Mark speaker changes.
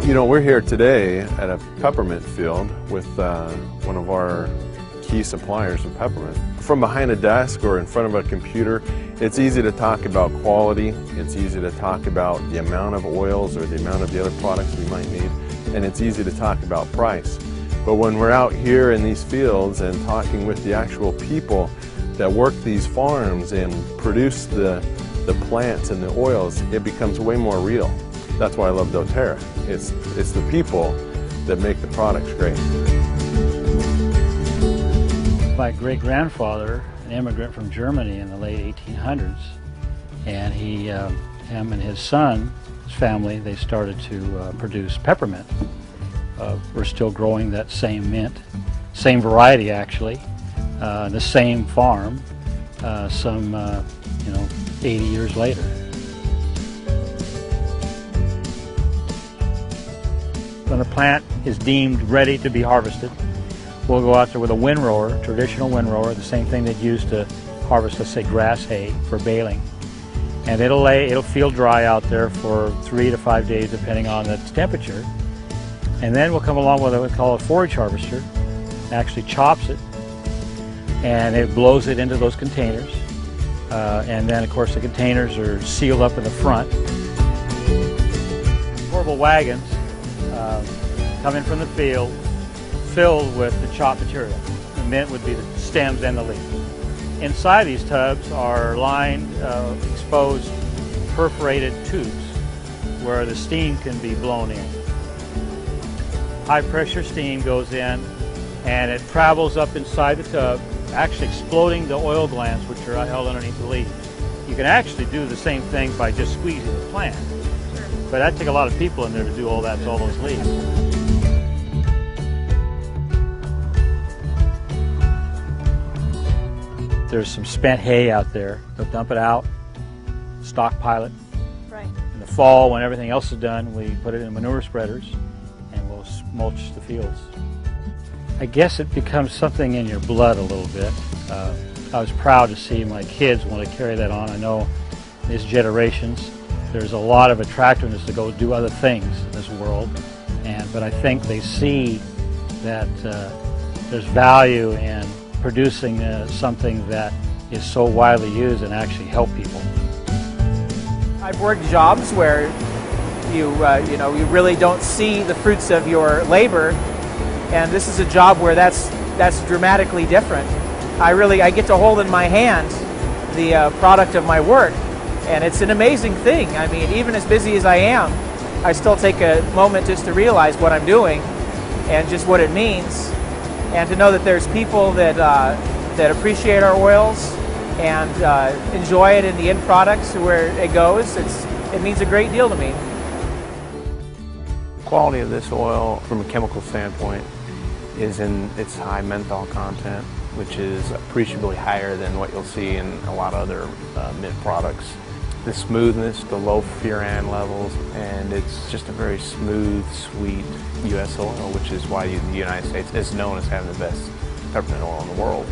Speaker 1: You know, we're here today at a peppermint field with one of our key suppliers of peppermint. From behind a desk or in front of a computer, it's easy to talk about quality, it's easy to talk about the amount of oils or the amount of the other products we might need, and it's easy to talk about price. But when we're out here in these fields and talking with the actual people that work these farms and produce the plants and the oils, it becomes way more real. That's why I love dōTERRA. It's the people that make the products great.
Speaker 2: My great-grandfather, an immigrant from Germany in the late 1800s, and him and his son, his family, they started to produce peppermint. We're still growing that same mint, same variety actually, the same farm, some 80 years later. When the plant is deemed ready to be harvested, we'll go out there with a windrower, traditional windrower, the same thing they'd use to harvest, let's say, grass hay for baling. And it'll field dry out there for 3 to 5 days depending on its temperature. And then we'll come along with what we call a forage harvester, actually chops it, and it blows it into those containers. And then, of course, the containers are sealed up in the front. Portable wagons come in from the field filled with the chopped material. The mint would be the stems and the leaves. Inside these tubs are lined, exposed, perforated tubes where the steam can be blown in. High pressure steam goes in and it travels up inside the tub, actually exploding the oil glands which are held underneath the leaves. You can actually do the same thing by just squeezing the plant, but that'd take a lot of people in there to do all that to all those leaves. There's some spent hay out there. They'll dump it out, stockpile it.
Speaker 3: Right.
Speaker 2: In the fall, when everything else is done, we put it in manure spreaders and we'll mulch the fields. I guess it becomes something in your blood a little bit. I was proud to see my kids want to carry that on. I know these generations, there's a lot of attractiveness to go do other things in this world, but I think they see that there's value in producing something that is so widely used and actually help people.
Speaker 3: I've worked jobs where you really don't see the fruits of your labor, and this is a job where that's dramatically different. I get to hold in my hand the product of my work, and it's an amazing thing. I mean, even as busy as I am, I still take a moment just to realize what I'm doing and just what it means, and to know that there's people that appreciate our oils and enjoy it in the end products where it goes. It means a great deal to me.
Speaker 4: The quality of this oil from a chemical standpoint is in its high menthol content, which is appreciably higher than what you'll see in a lot of other mint products. The smoothness, the low furan levels, and it's just a very smooth, sweet U.S. oil, which is why the United States is known as having the best peppermint oil in the world.